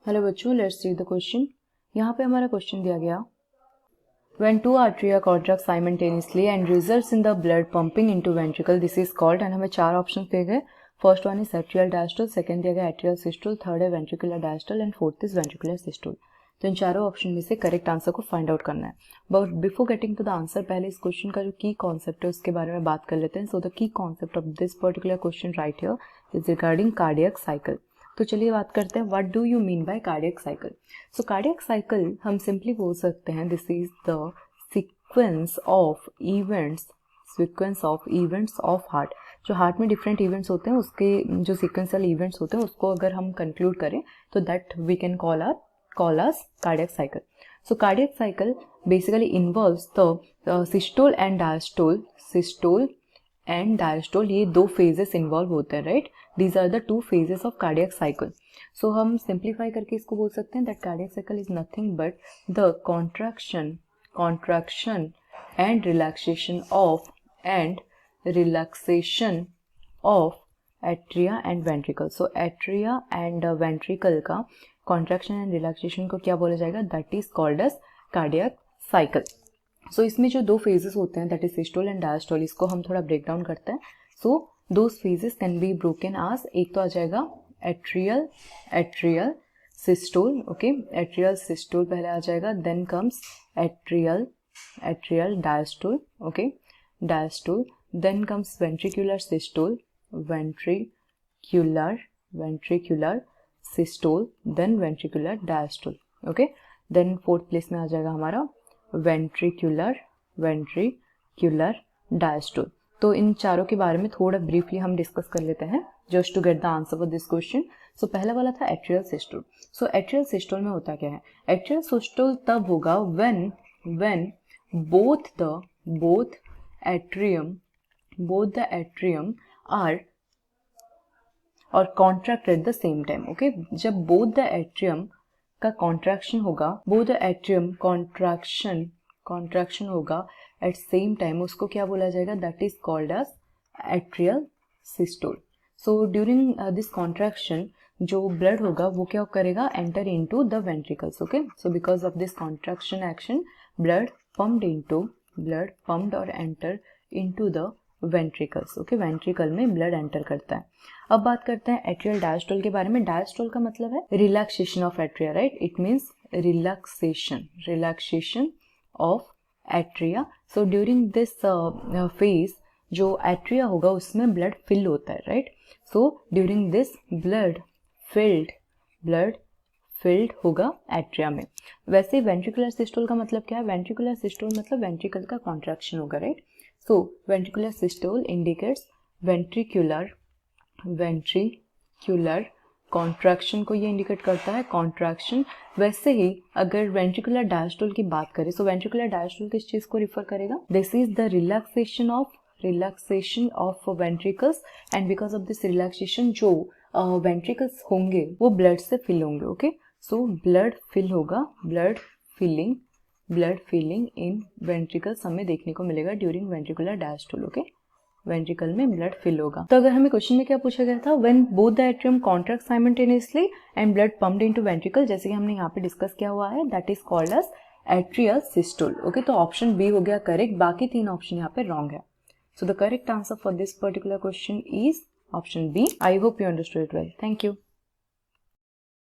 Hello बच्चों, let's read the question. यहाँ पे हमारा क्वेश्चन दिया गया When two arteria contract simultaneously and results in the blood pumping into ventricle, this is called, and हमें चार ऑप्शन दिए गए। First one is atrial diastole, second दिया गया एट्रियल सिस्टोल, थर्ड है ventricular diastole and fourth is ventricular systole. तो इन चारों ऑप्शन में से करेक्ट आंसर को फाइंड आउट करना है। But before getting to the answer, पहले इस क्वेश्चन का जो की कॉन्सेप्ट है उसके बारे में बात कर लेते हैं। So the key concept of this particular question right here is regarding cardiac cycle. तो चलिए बात करते हैं what do you mean by cardiac cycle. So cardiac cycle हम सिंपली बोल सकते हैं this is the sequence of events of heart. जो हार्ट में डिफरेंट इवेंट्स होते हैं उसके जो सीक्वेंशियल इवेंट्स होते हैं उसको अगर हम कंक्लूड करें तो that we can call us cardiac cycle. So cardiac cycle basically involves the systole and diastole, ये दो फेजेस इन्वॉल्व होते हैं, right. These are the two phases of cardiac cycle. So हम सिंप्लीफाई करके इसको बोल सकते हैं that cardiac cycle is nothing but the contraction and relaxation of atria and ventricle. So atria and ventricle का contraction and relaxation को क्या बोला जाएगा? That is called as cardiac cycle. So इसमें जो दो phases होते हैं that is systole and diastole, इसको हम थोड़ा break down करते हैं. So those phases can be broken as, एक तो आ जाएगा atrial systole, okay, atrial systole पहले आ जाएगा, then comes atrial diastole, okay, diastole, then comes ventricular systole, ventricular systole, then ventricular diastole, okay, then fourth place में आ जाएगा हमारा ventricular diastole। तो इन चारों के बारे में थोड़ा ब्रीफली हम डिस्कस कर लेते हैं just to get the answer for this question. So पहला वाला था atrial systole. So atrial systole में होता क्या है? एट्रियल सिस्टोल तब होगा when both the atrium are contract at the same time, okay। जब both the atrium का contraction होगा, both the atrium contraction होगा at same time, उसको क्या बोला जाएगा? That is called as atrial systole। So during this contraction जो blood होगा वो क्या करेगा? Enter into the ventricles, okay। So because of this contraction action, blood pumped or enter into the ventricles, okay। ventricle में blood enter करता है। अब बात करते हैं एट्रियल डायस्टोल के बारे में। डायस्टोल का मतलब है relaxation of atria, right. It means relaxation of atria. So during this phase जो एट्रिया होगा उसमें ब्लड फिल होता है, right. So during this blood filled होगा एट्रिया में। वैसे वेंट्रिकुलर सिस्टोल का मतलब क्या है? वेंट्रिकुलर सिस्टोल मतलब वेंट्रिकल का कॉन्ट्रैक्शन होगा, right. So ventricular systole indicates ventricular contraction को ये इंडिकेट करता है, कॉन्ट्रैक्शन। वैसे ही अगर वेंट्रिकुलर डायस्टोल की बात करें, सो वेंट्रिकुलर डायस्टोल किस चीज को रिफर करेगा? This is the relaxation of ventricles, and because of this relaxation जो वेंट्रिकल्स होंगे वो ब्लड से फिल होंगे, ओके। सो ब्लड फिल होगा, ब्लड फिलिंग इन वेंट्रिकल्स हमें देखने को मिलेगा during ventricular diastole, okay. Ventricle में ब्लड फिल होगा। तो अगर हमें क्वेश्चन में क्या पूछा गया था? When both the atrium contract simultaneously and blood pumped into ventricle, जैसे कि हमने यहाँ पे डिस्कस किया हुआ है, that is called as atrial systole, okay. तो ऑप्शन बी हो गया करेक्ट, बाकी तीन ऑप्शन यहाँ पे रॉन्ग है। So the correct answer for this particular question is option B. I hope you understood it well. Thank you.